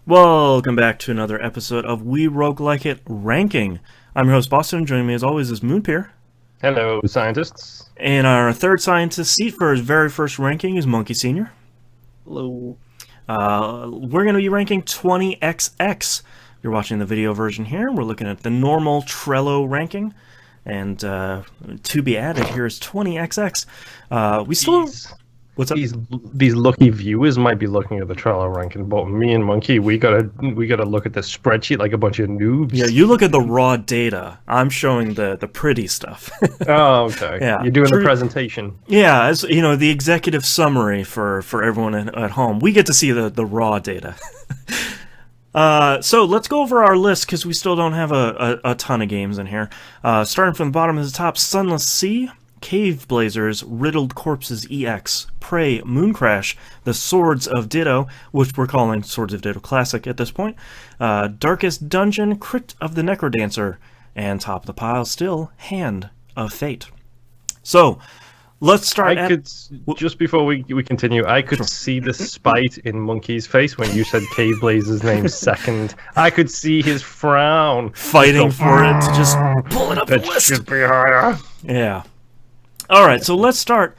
Welcome back to another episode of We Roguelike It Ranking. I'm your host, Boston. Joining me as always is Moonpeer. Hello, scientists. And our third scientist seat for his very first ranking is Monkey Sr. Hello. We're going to be ranking 20XX. You're watching the video version here. We're looking at the normal Trello ranking. And to be added here is 20XX. We still... What's up? These lucky viewers might be looking at the Trello ranking, but me and Monkey, we gotta look at the spreadsheet like a bunch of noobs. Yeah, you look at the raw data. I'm showing the pretty stuff. Oh, okay. Yeah, you're doing the presentation. Yeah, as you know, the executive summary for everyone at home. We get to see the raw data. So let's go over our list because we still don't have a ton of games in here. Starting from the bottom to the top: Sunless Sea, Cave Blazers, Riddled Corpses EX, Prey, Mooncrash, The Swords of Ditto, which we're calling Swords of Ditto Classic at this point, Darkest Dungeon, Crypt of the Necrodancer, and top of the pile still, Hand of Fate. So, let's start just before we continue, I could see the spite in Monkey's face when you said Cave Blazer's name second. I could see his frown. Fighting for it to just pull it up the list. Should be higher. Yeah. Alright, so let's start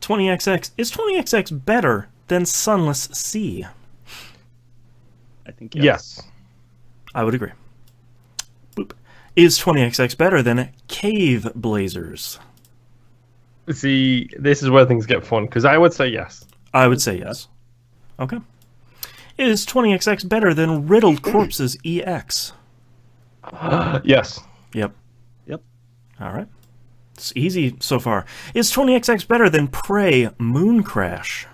20XX. Is 20XX better than Sunless Sea? I think yes. I would agree. Boop. Is 20XX better than Cave Blazers? See, this is where things get fun, because I would say yes. I would say yes. Okay. Is 20XX better than Riddled Corpses EX? Yes. Yep. Alright. It's easy so far. Is 20XX better than Prey Mooncrash?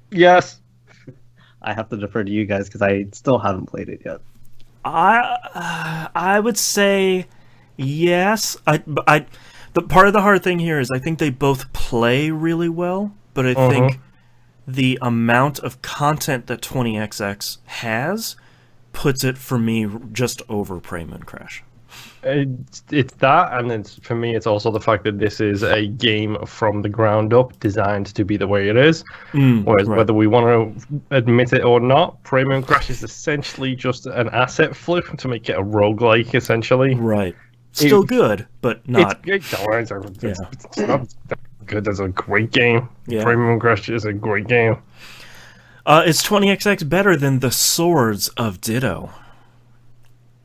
Yes. I have to defer to you guys because I still haven't played it yet. I would say yes. The part of the hard thing here is I think they both play really well, but I think the amount of content that 20XX has puts it for me just over Prey Mooncrash. It's that, and for me, it's also the fact that this is a game from the ground up, designed to be the way it is. Whereas whether we want to admit it or not, Prey Mooncrash is essentially just an asset flip to make it a roguelike, essentially. Right. Still good, but not... It's not good. It's a great game. Yeah. Prey Mooncrash is a great game. Is 20XX better than The Swords of Ditto?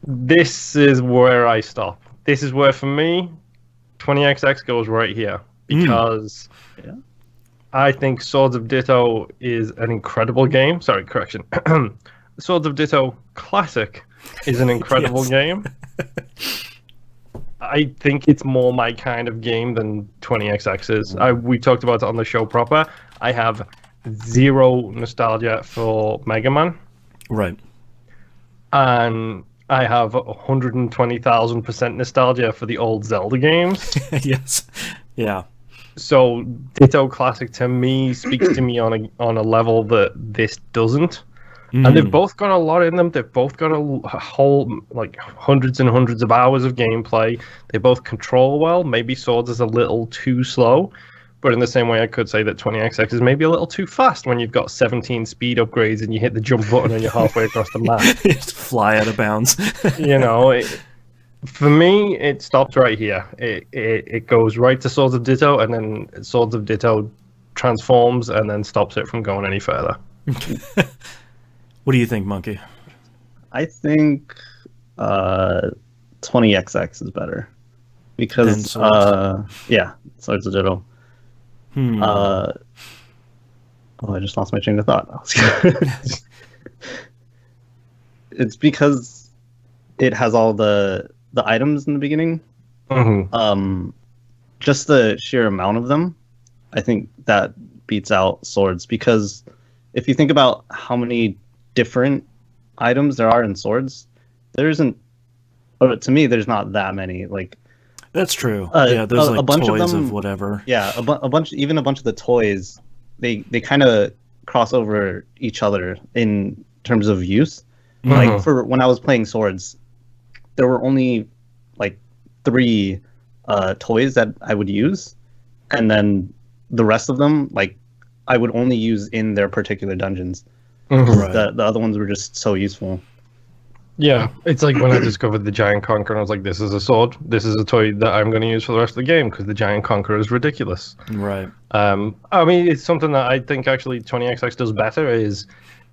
This is where I stop. This is where, for me, 20XX goes right here. Because I think Swords of Ditto is an incredible game. Sorry, correction. Swords of Ditto Classic is an incredible game. I think it's more my kind of game than 20XX is. We talked about it on the show proper. I have zero nostalgia for Mega Man. Right. And I have 120,000% nostalgia for the old Zelda games. Yes. Yeah. So Ditto Classic to me speaks to me on a level that this doesn't. And they've both got a lot in them. They've both got a whole, like, hundreds and hundreds of hours of gameplay. They both control well. Maybe Swords is a little too slow. But in the same way, I could say that 20XX is maybe a little too fast when you've got 17 speed upgrades and you hit the jump button and you're halfway across the map. Just fly out of bounds. You know, for me, it stops right here. It goes right to Swords of Ditto, and then Swords of Ditto transforms and then stops it from going any further. What do you think, Monkey? I think 20XX is better. Because, Swords of Ditto. I just lost my train of thought. It's because it has all the items in the beginning. Just the sheer amount of them, I think that beats out Swords. Because if you think about how many different items there are in Swords, there isn't. To me, there's not that many. Like. That's true. There's like a bunch toys of them, of whatever. Yeah, a bunch of the toys, they kind of cross over each other in terms of use. Like for when I was playing Swords, there were only like 3 toys that I would use, and then the rest of them, like, I would only use in their particular dungeons. Right. The other ones were just so useful. Yeah, it's like when I discovered the Giant Conqueror, and I was like, this is a sword. This is a toy that I'm going to use for the rest of the game because the Giant Conqueror is ridiculous. Right. I mean, it's something that I think actually 20XX does better is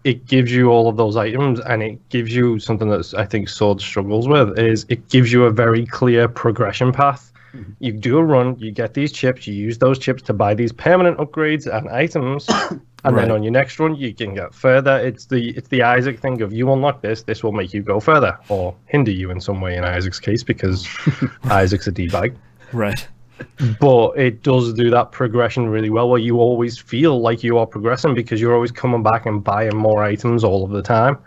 it gives you all of those items, and it gives you something that I think Sword struggles with, is it gives you a very clear progression path. You do a run, you get these chips, you use those chips to buy these permanent upgrades and items, and then on your next run you can get further. It's the Isaac thing of you unlock this will make you go further, or hinder you in some way in Isaac's case, because Isaac's a D-bag. Right. But it does do that progression really well, where you always feel like you are progressing because you're always coming back and buying more items all of the time.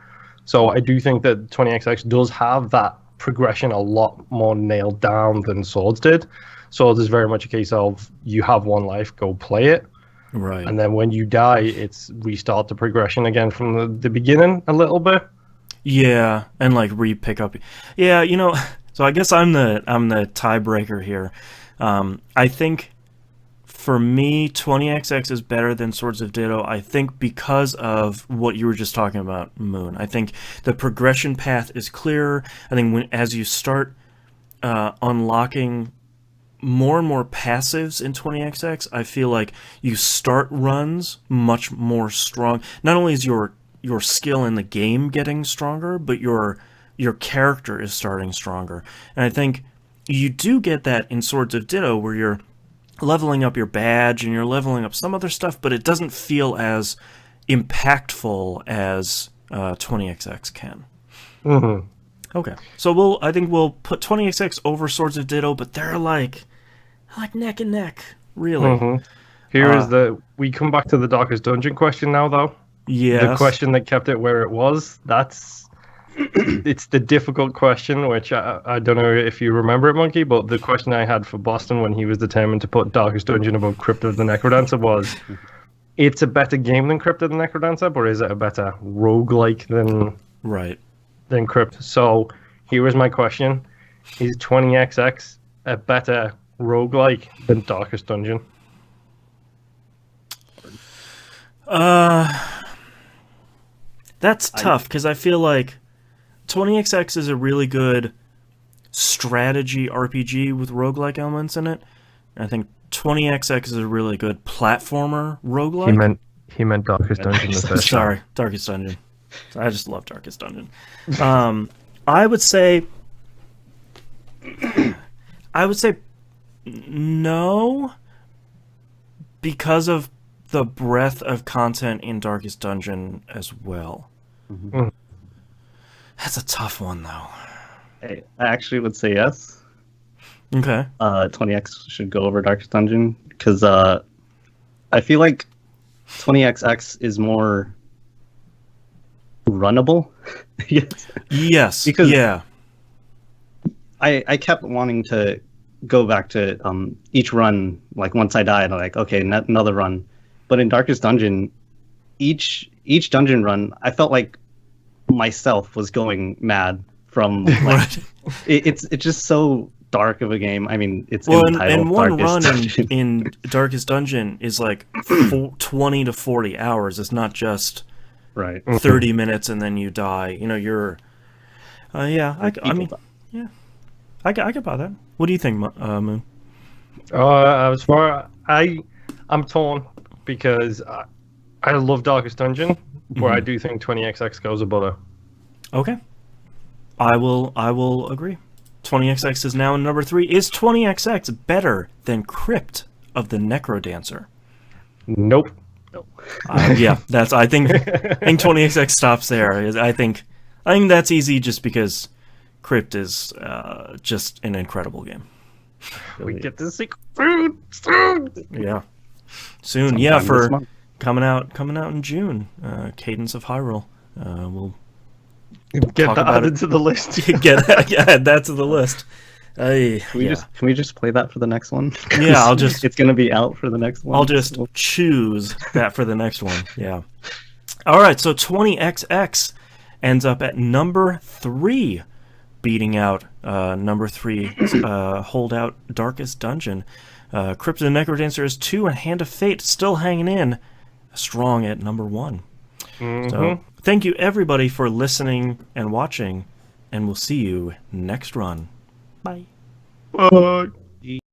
So I do think that 20XX does have that progression a lot more nailed down than Swords did. Swords is very much a case of you have one life, go play it. Right. And then when you die, it's restart the progression again from the beginning a little bit. Yeah, and like re-pick up. Yeah, so I guess I'm the tiebreaker here. I think for me, 20XX is better than Swords of Ditto. I think because of what you were just talking about, Moon. I think the progression path is clearer. I think as you start unlocking more and more passives in 20XX, I feel like you start runs much more strong. Not only is your skill in the game getting stronger, but your character is starting stronger. And I think you do get that in Swords of Ditto, where you're leveling up your badge and you're leveling up some other stuff, but it doesn't feel as impactful as 20XX can. Mm-hmm. Okay, so I think we'll put 20XX over Swords of Ditto, but they're like neck and neck, really. Mm-hmm. Here is we come back to the Darkest Dungeon question now, though. Yeah. The question that kept it where it was. It's the difficult question, which I don't know if you remember it, Monkey, but the question I had for Boston when he was determined to put Darkest Dungeon above Crypt of the Necrodancer was, it's a better game than Crypt of the Necrodancer, but is it a better roguelike than Crypt? So here is my question. Is 20XX a better roguelike than Darkest Dungeon? That's tough, because I feel like 20XX is a really good strategy RPG with roguelike elements in it. And I think 20XX is a really good platformer roguelike. He meant Darkest Dungeon the first Sorry, Darkest Dungeon. I just love Darkest Dungeon. I would say no, because of the breadth of content in Darkest Dungeon as well. Mm-hmm. That's a tough one, though. I actually would say yes. Okay. 20X should go over Darkest Dungeon, because I feel like 20XX is more runnable. Yes. Because yeah. I kept wanting to go back to each run, like once I died, I'm like, okay, another run. But in Darkest Dungeon, each dungeon run, I felt like myself was going mad from like it's just so dark of a game. I mean, it's in the title, and one run Dungeon. in Darkest Dungeon is like 20 to 40 hours. It's not just 30 minutes and then you die. You're I could buy that. What do you think, Moon? As far I'm torn, because I love Darkest Dungeon, but I do think 20XX goes above it. Okay. I will agree. 20XX is now in number 3. Is 20XX better than Crypt of the Necrodancer? Nope. Yeah, I think 20XX stops there. I think that's easy, just because Crypt is just an incredible game. We get to see food soon. Yeah, soon. Yeah, for coming out in June. Cadence of Hyrule. We'll get that added to the list. Add that to the list. Can we just play that for the next one? Yeah, it's gonna be out for the next one. I'll just choose that for the next one. Yeah. All right. So 20XX ends up at number 3, beating out number 3 holdout Darkest Dungeon. Crypt of the Necrodancer is 2, and Hand of Fate still hanging in strong at number 1. So thank you everybody for listening and watching, and we'll see you next run. Bye. Bye.